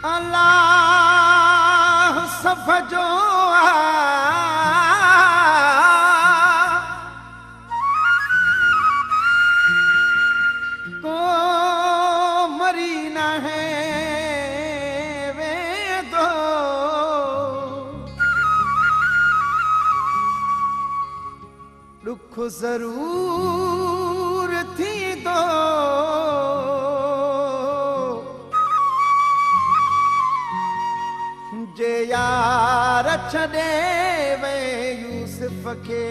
अल्लाह सफ़ जो को मरी न है वे दो दुख जरूर थी दो जे यार छॾे वे यूसुफ खे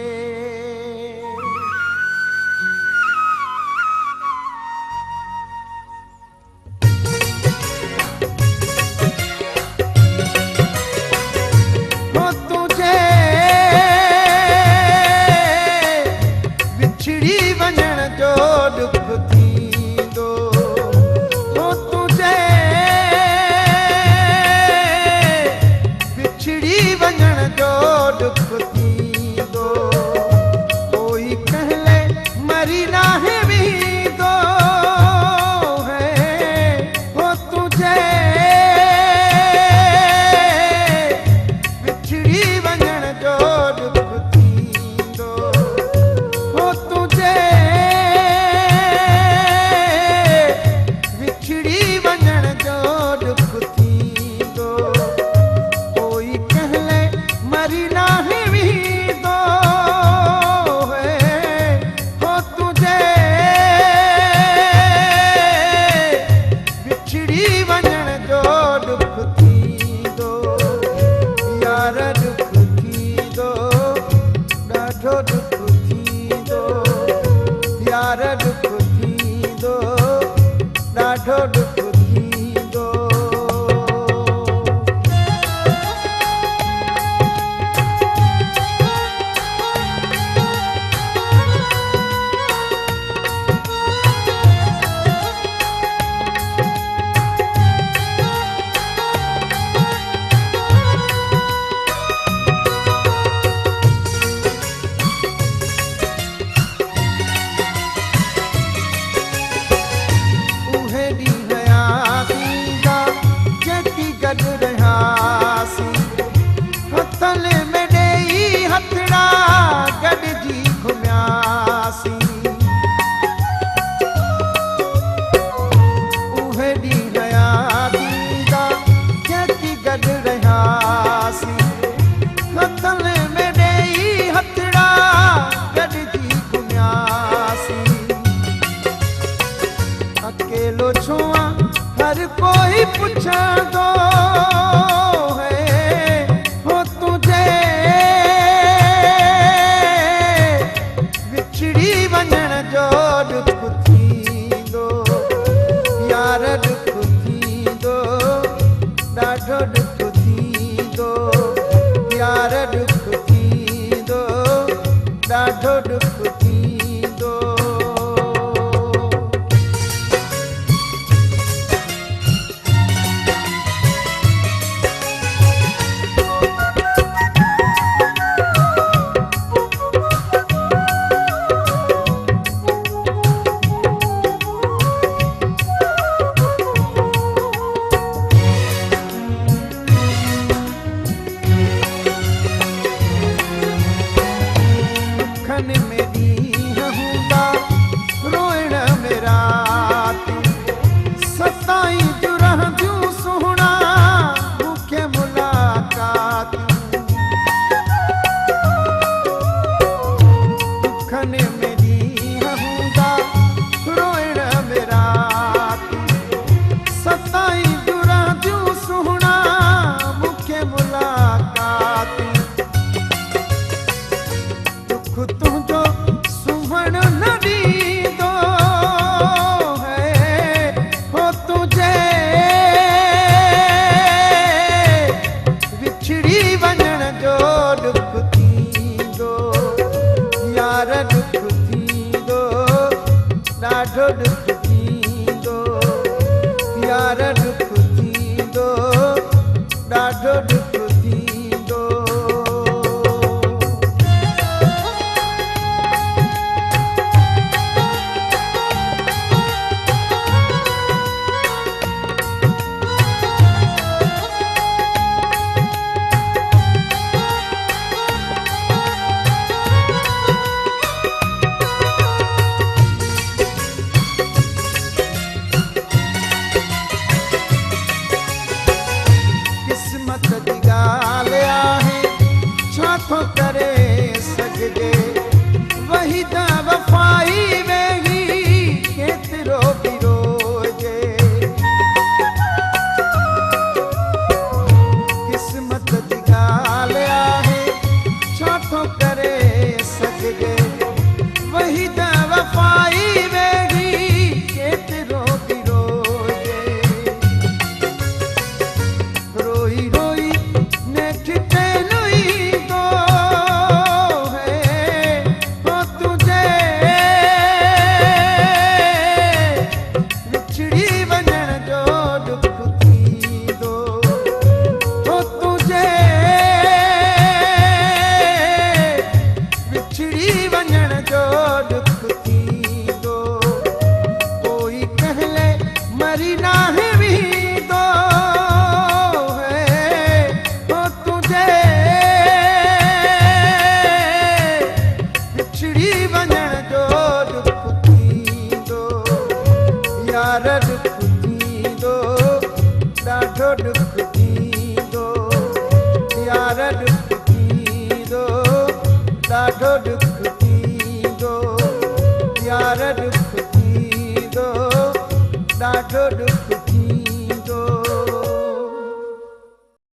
हो तुझे विछड़ी वञण जो दुख थींदो हो तुझे विछड़ी वञण जो दुख थींदो कोई कहले मरी नाहे वींदो है हो तुझे विछड़ी वञण जो दुख थींदो हो तुझे विछड़ी वञण जो दुख थींदो कोई कहले मरी नाहे वींदो है हो तुझे विछड़ी वञण जो दुख थींदो यार दुख थींदो ॾाढो दुख थींदो यार दुख थींदो ॾाढो दुख थींदो उहे ॾींहं याद ईंदा जेकी गॾु रहियासीं हथले में ॾेई हथड़ा गॾिजी घुमियासीं उहे ॾींहं याद ईंदा जेकी गॾु रहियासीं हथले में ॾेई हथड़ा गॾिजी घुमियासीं अकेलो छुआ हर कोई पुछंदो है हो तुझे विछड़ी वञण जो दुख थींदो यार दुख थींदो ॾाढो दुख थींदो यार दुख थींदो ॾाढो दुख थींदो दुखन में ॾींहं हूंदा रोइण में राति सताईं जूं रहंदियूं सुहिणा मूंखे मुलाक़ातियूं दुखन में ॾींहं हूंदा रोइण में राति सताईं जूं रहंदियूं सुहिणा मूंखे मुलाक़ातियूं दुख तुंहिंजो सुहण न ॾींदो है हो तुझे विछड़ी वञण जो दुख थींदो यार दुख थींदो ॾाढो दुख थींदो यार दुख थींदो ॾाढो दुख थींदो वरी नाहे वींदो है हो तुझे बिछड़ी वञण जो दुख थींदो यार दुख थींदो ॾाढो दुख थींदो यार दुख थींदो ॾाढो दुख